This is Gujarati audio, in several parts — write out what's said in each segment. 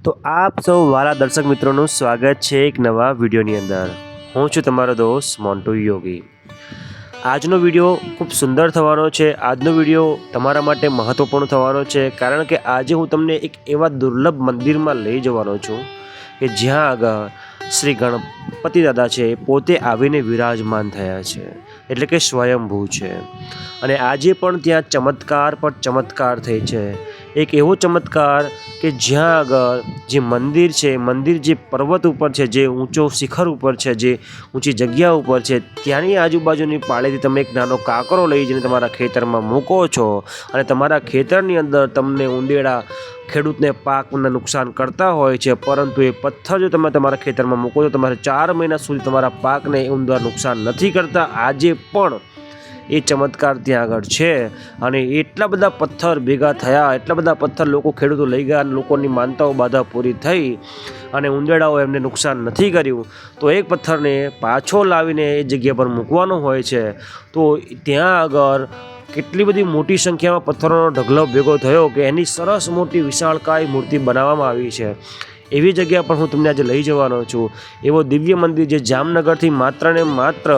તો આપ સૌ વાલા દર્શક મિત્રોનું સ્વાગત છે એક નવા વિડીયોની અંદર। હું છું તમારો દોસ્ત મોન્ટુ યોગી। આજનો વિડીયો ખૂબ સુંદર થવાનો છે। આજનો વિડીયો તમારા માટે મહત્વપૂર્ણ થવાનો છે, કારણ કે આજે હું તમને એક એવા દુર્લભ મંદિરમાં લઈ જવાનો છું કે જ્યાં આગળ શ્રી ગણપતિ દાદા છે પોતે આવીને વિરાજમાન થયા છે, એટલે કે સ્વયંભૂ છે। અને આજે પણ ત્યાં ચમત્કાર પર ચમત્કાર થઈ છે। એક એવો ચમત્કાર કે જ્યાં આગળ જે મંદિર છે, મંદિર જે પર્વત ઉપર છે, જે ઊંચો શિખર ઉપર છે, જે ઊંચી જગ્યા ઉપર છે, ત્યાંની આજુબાજુની પાળેથી તમે એક નાનો કાંકરો લઈ જઈને તમારા ખેતરમાં મૂકો છો અને તમારા ખેતરની અંદર તમને ઉંદેડા ખેડૂતને પાકને નુકસાન કરતા હોય છે, પરંતુ એ પથ્થર જો તમે તમારા ખેતરમાં મૂકો તો તમારે 4 મહિના સુધી તમારા પાકને ઉંદર નુકસાન નથી કરતા। આજે પણ એ ચમત્કાર ત્યાં આગળ છે અને એટલા બધા પથ્થર ભેગા થયા, એટલા બધા પથ્થર લોકો ખેડૂતો લઈ ગયા અને લોકોની માનતાઓ બાધા પૂરી થઈ અને ઉંદેડાઓ એમને નુકસાન નથી કર્યું। તો એક પથ્થરને પાછો લાવીને એ જગ્યા પર મૂકવાનો હોય છે। તો ત્યાં આગળ કેટલી બધી મોટી સંખ્યામાં પથ્થરોનો ઢગલો ભેગો થયો કે એની સરસ મોટી વિશાળકાય મૂર્તિ બનાવવામાં આવી છે। એવી જગ્યા પર હું તમને આજે લઈ જવાનો છું। એવો દિવ્ય મંદિર જે જામનગરથી માત્ર ને માત્ર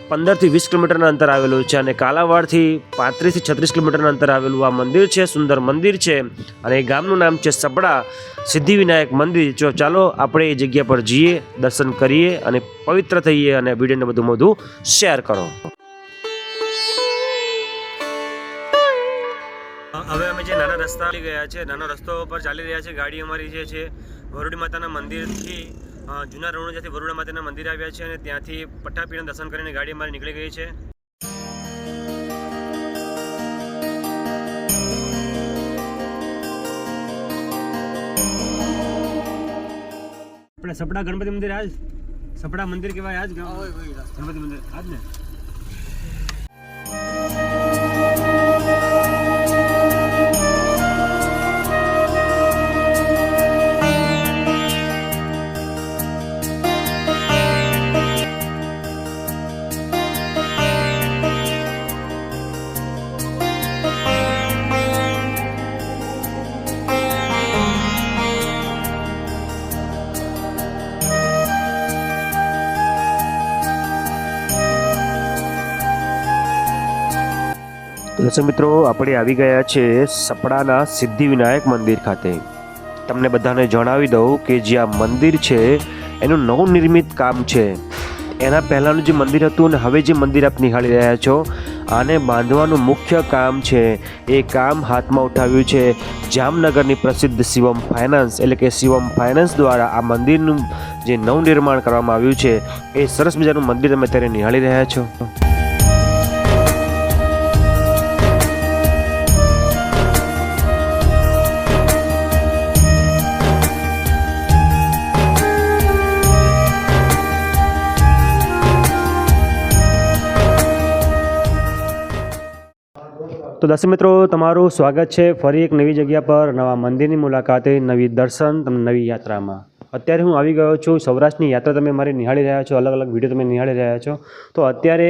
15 થી 20 કિલોમીટરના અંતર આવેલું છે અને કાલાવાડથી 35 થી 36 કિલોમીટરના અંતર આવેલું આ મંદિર છે। સુંદર મંદિર છે અને એ ગામનું નામ છે સપડા સિદ્ધિવિનાયક મંદિર। જો ચાલો આપણે એ જગ્યા પર જઈએ, દર્શન કરીએ અને પવિત્ર થઈએ અને વિડીયોને બધું શેર કરો। હવે અમે જે નાના રસ્તા ચાલી ગયા છે, નાનો રસ્તો પર ચાલી રહ્યા છે। ગાડી અમારી જે છે વરુડી માતાના મંદિરથી જૂના રોડ જ્યાંથી વરુડા માતાના મંદિર આવ્યા છે અને ત્યાંથી પટ્ટાપીના દર્શન કરીને ગાડી અમારી નીકળી ગઈ છે। આપણે સપડા ગણપતિ મંદિર આજ સપડા મંદિર કહેવાય, આજ ગણપતિ મંદિર આજ ને। દર્શક મિત્રો, આપણે આવી ગયા છે સપડાના સિદ્ધિવિનાયક મંદિર ખાતે। તમને બધાને જણાવી દઉં કે જે આ મંદિર છે એનું નવનિર્મિત કામ છે। એના પહેલાંનું જે મંદિર હતું અને હવે જે મંદિર આપ નિહાળી રહ્યા છો, આને બાંધવાનું મુખ્ય કામ છે, એ કામ હાથમાં ઉઠાવ્યું છે જામનગરની પ્રસિદ્ધ શિવમ ફાઇનાન્સ, એટલે કે શિવમ ફાઇનાન્સ દ્વારા આ મંદિરનું જે નવનિર્માણ કરવામાં આવ્યું છે એ સરસ મજાનું મંદિર તમે અત્યારે નિહાળી રહ્યા છો। તો દર્શક મિત્રો, તમારું સ્વાગત છે ફરી એક નવી જગ્યા પર, નવા મંદિરની મુલાકાતે, નવી દર્શન, નવી યાત્રામાં। અત્યારે હું આવી ગયો છું સૌરાષ્ટ્રની યાત્રા તમે મારી નિહાળી રહ્યા છો, અલગ અલગ વિડીયો તમે નિહાળી રહ્યા છો। તો અત્યારે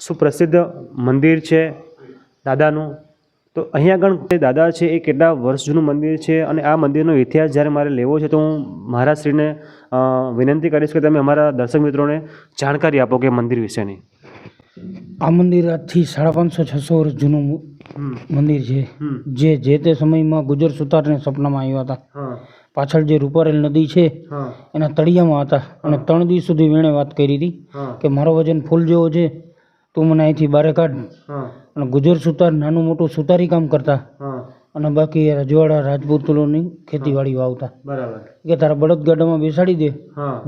સુપ્રસિદ્ધ મંદિર છે દાદાનું। તો અહીંયા આગળ દાદા છે એ કેટલા વર્ષ જૂનું મંદિર છે અને આ મંદિરનો ઇતિહાસ જ્યારે મારે લેવો છે તો હું મહારાજશ્રીને વિનંતી કરીશ કે તમે અમારા દર્શક મિત્રોને જાણકારી આપો કે મંદિર વિશેની। આ મંદિર આજથી 550-600 વર્ષ જૂનું મંદિર છે, જે તે સમયમાં ગુજર સુતારને સપનામાં આવ્યા હતા। પાછળ જે રૂપારેલ નદી છે એના તળિયામાં હતા અને 3 દિવસ સુધી વેણે વાત કરી હતી કે મારો વજન ફૂલ જેવો છે, તું મને અહીંથી બારે કાઢ। અને ગુજર સુતાર નાનું મોટું સુતારી કામ કરતા અને બાકી રજવાડા રાજપૂતોની ખેતીવાડી વાવતા। બરાબર કે તારા બળદગાડામાં બેસાડી દે,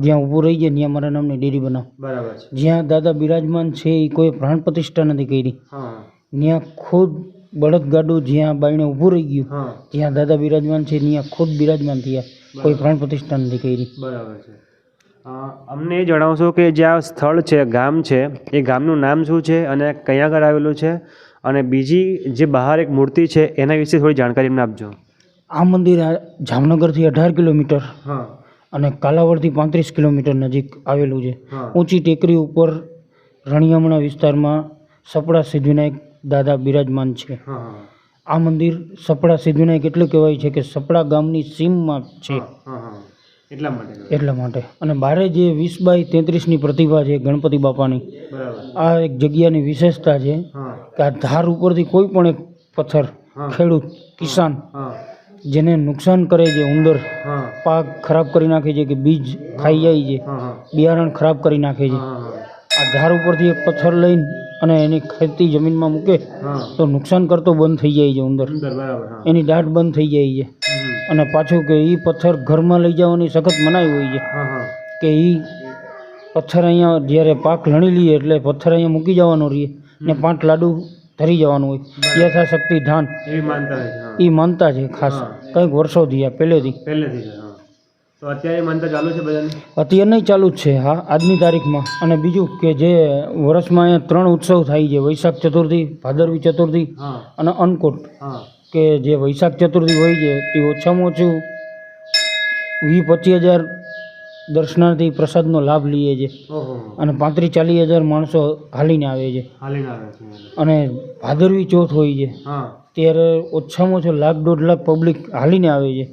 જ્યાં ઊભું રહી જાય ત્યાં મારા નામની ડેરી બનાવ। બરાબર જ્યાં દાદા બિરાજમાન છે એ કોઈ પ્રાણ પ્રતિષ્ઠા નથી કરી, ત્યાં ખુદ બળદગાડું જ્યાં બાયણે ઊભું રહી ગયું, જ્યાં દાદા બિરાજમાન છે ત્યાં ખુદ બિરાજમાન થયા, કોઈ પ્રાણ પ્રતિષ્ઠા નથી કરી। બરાબર છે। અમને એ જણાવશો કે જે આ સ્થળ છે, ગામ છે, એ ગામનું નામ શું છે અને કયા આગળ આવેલું છે, અને બીજી જે બહાર એક મૂર્તિ છે એના વિશે થોડી જાણકારી અમને આપજો। આ મંદિર જામનગરથી 18 કિલોમીટર અને કાલાવડથી 35 કિલોમીટર નજીક આવેલું છે। ઊંચી ટેકરી ઉપર રણિયામણા વિસ્તારમાં સપડા સિદ્ધિવિનાયક દાદા બિરાજમાન છે। આ મંદિર સપડા સિદ્ધિવિનાયક એટલે કહેવાય છે કે સપડા ગામની સીમમાં છે એટલા માટે. અને બારે જે 20x33ની પ્રતિભા છે ગણપતિ બાપાની, આ એક જગ્યાની વિશેષતા છે કે આ ધાર ઉપરથી કોઈ પણ એક પથ્થર ખેડૂત કિસાન જેને નુકસાન કરે છે, ઉંદર પાક ખરાબ કરી નાખે છે કે બીજ ખાઈ જાય છે, બિયારણ ખરાબ કરી નાખે છે, આ ધાર ઉપરથી એક પથ્થર લઈને અને એની ખેતી જમીનમાં મૂકે તો નુકસાન કરતો બંધ થઈ જાય છે ઉંદર, એની દાઢ બંધ થઈ જાય છે. અને પાછું કે એ પથ્થર ઘરમાં લઈ જવાની સખત મનાઈ હોય છે કે એ પથ્થર અહીંયા જ્યારે પાક લણી લઈએ એટલે પથ્થર અહીંયા મૂકી જવાનો રહીએ ને 5 લાડુ ધરી જવાનું હોય. યથાશક્તિ ધાન એ માનતા છે ખાસ કંઈક વર્ષોથી આ પહેલેથી. તો અત્યારે માનતા ચાલુ છે બધાને? અત્યારે નહીં, ચાલુ જ છે. હા, આજની તારીખમાં. અને બીજું કે જે વર્ષમાં અહીંયા 3 ઉત્સવ થાય છે, વૈશાખ ચતુર્થી, ભાદરવી ચતુર્થી અને અન્નકૂટ. કે જે વૈશાખ ચતુર્થી હોય છે તે ઓછામાં ઓછું 20-25 હજાર દર્શનાર્થી પ્રસાદનો લાભ લઈએ છે અને 35-40 હજાર માણસો હાલીને આવે છે. અને ભાદરવી ચોથ હોય છે ત્યારે ઓછામાં ઓછો 1.5 લાખ પબ્લિક હાલીને આવે છે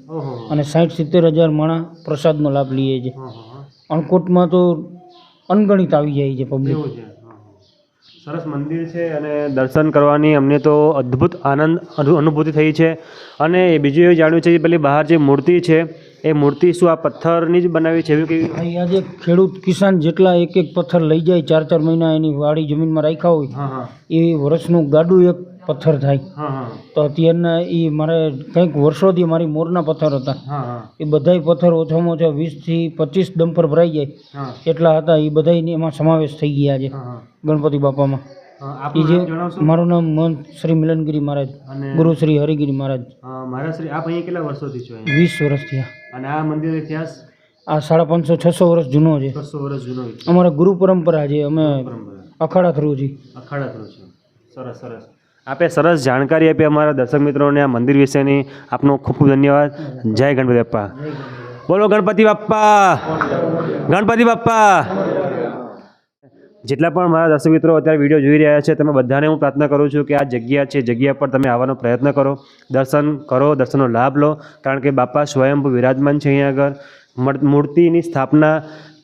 અને 60-70 હજાર માણસ પ્રસાદનો લાભ લઈએ છે. અણકોટમાં તો અનગણિત આવી જાય છે પબ્લિક. સરસ મંદિર છે અને દર્શન કરવાની અમને તો અદ્ભુત આનંદ અનુભૂતિ થઈ છે. અને બીજું એ જાણ્યું છે કે પેલી બહાર જે મૂર્તિ છે એ મૂર્તિ શું આ પથ્થરની જ બનાવી છે? એવું કે આજે ખેડૂત કિસાન જેટલા એક પથ્થર લઈ જાય 4-4 મહિના એની વાડી જમીનમાં રાખ્યા હોય એ વર્ષનું ગાડું એક પથ્થર થાય. તો અત્યારના એ મારે કંઈક વર્ષોથી મારી મોરના પથ્થર હતા, એ બધાય પથ્થર ઓછામાં ઓછા 20-25 ડમ્પર ભરાઈ જાય એટલા હતા. એ બધા એમાં સમાવેશ થઈ ગયા છે ગણપતિ બાપામાં. એ જે મારું નામ મહંત શ્રી મિલનગીરી મહારાજ, ગુરુ શ્રી હરિગીરી મહારાજ. મહારાજ શ્રી, આપ અહીંયા કેટલા વર્ષોથી છો? 20 વર્ષ થયા. અને આ મંદિરનો ઇતિહાસ? આ 550-600 વર્ષ જૂનો છે. 600 વર્ષ જૂનો. અમારા ગુરુ પરંપરા છે, અમે અખાડા થ્રુ છીએ. સરસ સરસ. આપે સરસ જાણકારી આપી અમારા દર્શક મિત્રોને આ મંદિર વિશેની. આપનો ખૂબ ખૂબ ધન્યવાદ. જય ગણપતિ બાપ્પા. બોલો ગણપતિ બાપ્પા, ગણપતિ બાપ્પા. જેટલા પણ મારા દર્શક મિત્રો અત્યારે વિડીયો જોઈ રહ્યા છે, તમે બધાને હું પ્રાર્થના કરું છું કે આ જગ્યા છે, જગ્યા પર તમે આવવાનો પ્રયત્ન કરો, દર્શન કરો, દર્શનનો લાભ લો. કારણ કે બાપા સ્વયંભૂ વિરાજમાન છે અહીંયા આગળ. મૂર્તિની સ્થાપના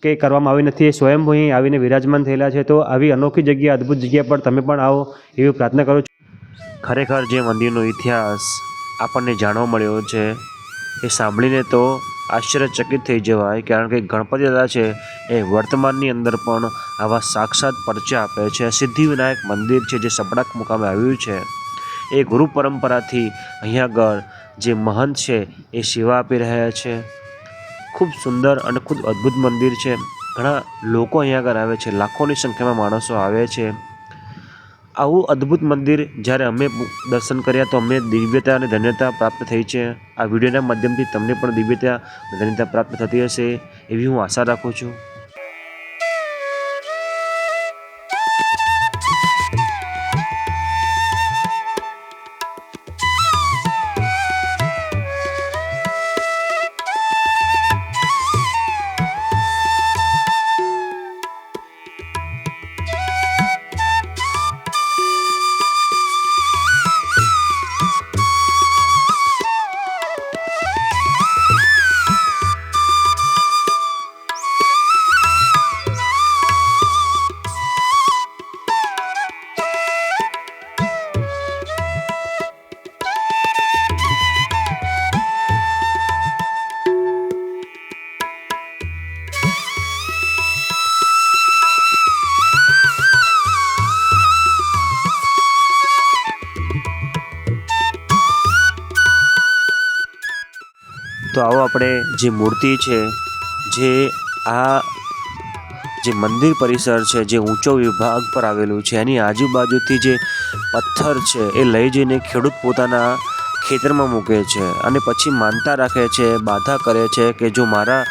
કે કરવામાં આવી નથી, એ સ્વયંભૂ અહીં આવીને વિરાજમાન થયેલા છે. તો આવી અનોખી જગ્યા, અદ્ભુત જગ્યા પર તમે પણ આવો એવી પ્રાર્થના કરું છું. ખરેખર જે મંદિરનો ઇતિહાસ આપણને જાણવા મળ્યો છે એ સાંભળીને તો આશ્ચર્યચકિત થઈ જવાય. કારણ કે ગણપતિ દાદા છે એ વર્તમાનની અંદર પણ આવા સાક્ષાત પરચા આપે છે. સિદ્ધિવિનાયક મંદિર છે જે સપડાક મુકામે આવ્યું છે, એ ગુરુ પરંપરાથી અહીંયા આગળ જે મહંત છે એ સેવા આપી રહ્યા છે. ખૂબ સુંદર અને ખૂબ અદ્ભુત મંદિર છે. ઘણા લોકો અહીંયા આગળ આવે છે, લાખોની સંખ્યામાં માણસો આવે છે. આવું અદ્ભુત મંદિર જ્યારે અમે દર્શન કર્યા તો અમને દિવ્યતા અને ધન્યતા પ્રાપ્ત થઈ છે. આ વિડીયોના માધ્યમથી તમને પણ દિવ્યતા અને ધન્યતા પ્રાપ્ત થતી હશે એવી હું આશા રાખું છું. તો આવો આપણે જે મૂર્તિ છે, જે આ જે મંદિર પરિસર છે, જે ઊંચો વિભાગ પર આવેલું છે, એની આજુબાજુથી જે પથ્થર છે એ લઈ જઈને ખેડૂત પોતાના ખેતરમાં મૂકે છે અને પછી માનતા રાખે છે, બાધા કરે છે કે જો મારા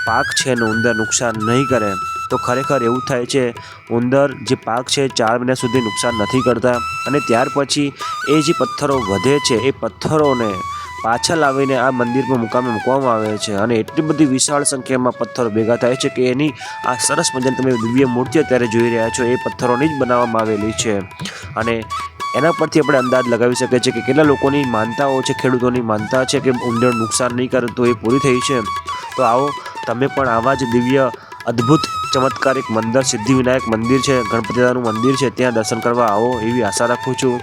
પાક છે એનું ઉંદર નુકસાન નહીં કરે. તો ખરેખર એવું થાય છે, ઉંદર જે પાક છે 4 મહિના સુધી નુકસાન નથી કરતા. અને ત્યાર પછી એ જે પથ્થરો વધે છે એ પથ્થરોને પાછા લાવીને આ મંદિર પર મુકામે મૂકવામાં આવે છે. અને એટલી બધી વિશાળ સંખ્યામાં પથ્થરો ભેગા થાય છે કે એની આ સરસ મજાની તમે દિવ્ય મૂર્તિ અત્યારે જોઈ રહ્યા છો એ પથ્થરોની જ બનાવવામાં આવેલી છે. અને એના પરથી આપણે અંદાજ લગાવી શકીએ છીએ કે કેટલા લોકોની માનતાઓ છે, ખેડૂતોની માનતા છે કે ઊંડણ નુકસાન નહીં કરે તો એ પૂરી થઈ છે. તો આવો તમે પણ આવા જ દિવ્ય અદ્ભુત ચમત્કારિક મંદિર સિદ્ધિવિનાયક મંદિર છે, ગણપતિ દાદાનું મંદિર છે, ત્યાં દર્શન કરવા આવો એવી આશા રાખું છું.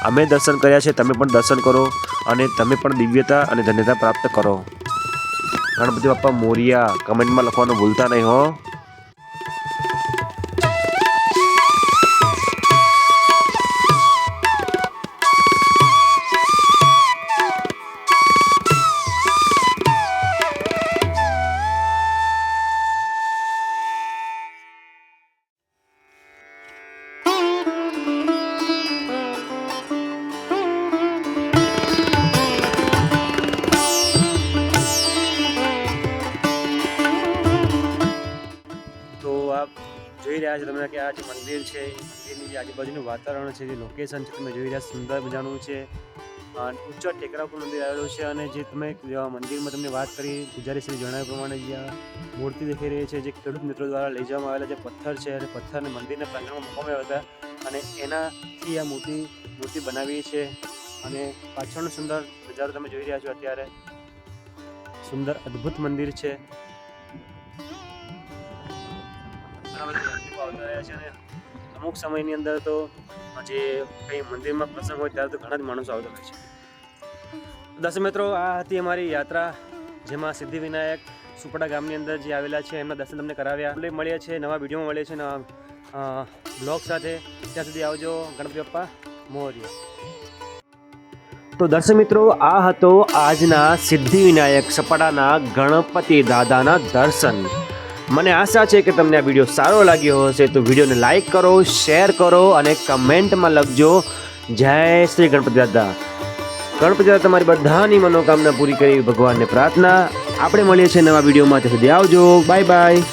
અમે દર્શન કર્યા છે, તમે પણ દર્શન કરો અને તમે પણ દિવ્યતા અને ધન્યતા પ્રાપ્ત કરો. ગણપતિ બાપ્પા મોરિયા કમેન્ટમાં લખવાનું ભૂલતા નહીં હો. તો આપ જોઈ રહ્યા છો તમે કે આ જે મંદિર છે, મંદિરની જે આજુબાજુનું વાતાવરણ છે, જે લોકેશન છે તમે જોઈ રહ્યા સુંદર મજાનું છે. ઊંચા ટેકરા ઉપર મંદિર આવેલું છે અને જે તમે મંદિરમાં તમને વાત કરી પૂજારી શ્રી જણાવ્યા પ્રમાણે જ્યાં મૂર્તિ દેખાઈ રહી છે, જે ખેડૂત મિત્રો દ્વારા લઈ જવામાં આવેલા જે પથ્થર છે અને પથ્થરને મંદિરના પ્રાંગણમાં મૂકવામાં આવ્યા હતા અને એનાથી આ મૂર્તિ બનાવી છે. અને પાછળનું સુંદર નજારો તમે જોઈ રહ્યા છો અત્યારે. સુંદર અદ્ભુત મંદિર છે. અમુક સમયની અંદર તો જે કંઈ મંદિરમાં પ્રસંગ હોય ત્યારે તો ઘણા જ માણસો આવતા હોય છે. દર્શક મિત્રો, આ હતી અમારી યાત્રા, જેમાં સિદ્ધિવિનાયક સુપડા ગામની અંદર જે આવેલા છે એમના દર્શન તમને કરાવ્યા. આપણે મળીએ છીએ નવા વિડીયોમાં, મળીએ છીએ નવા બ્લોગ સાથે. ત્યાં સુધી આવજો. ગણપતિ બાપ્પા મોરયા. તો દર્શક મિત્રો, આ હતો આજના સિદ્ધિવિનાયક સપડાના ગણપતિ દાદાના દર્શન. મને આશા છે કે તમને આ વિડીયો સારો લાગ્યો હશે. તો વિડીયોને લાઈક કરો, શેર કરો અને કમેન્ટમાં લખજો જય શ્રી ગણપતિ દાદા. ગણપતિ દાદા તમારી બધાની મનોકામના પૂરી કરી ભગવાનને પ્રાર્થના. આપણે મળીએ છીએ નવા વિડીયોમાં. ત્યાં સુધી આવજો. Bye bye.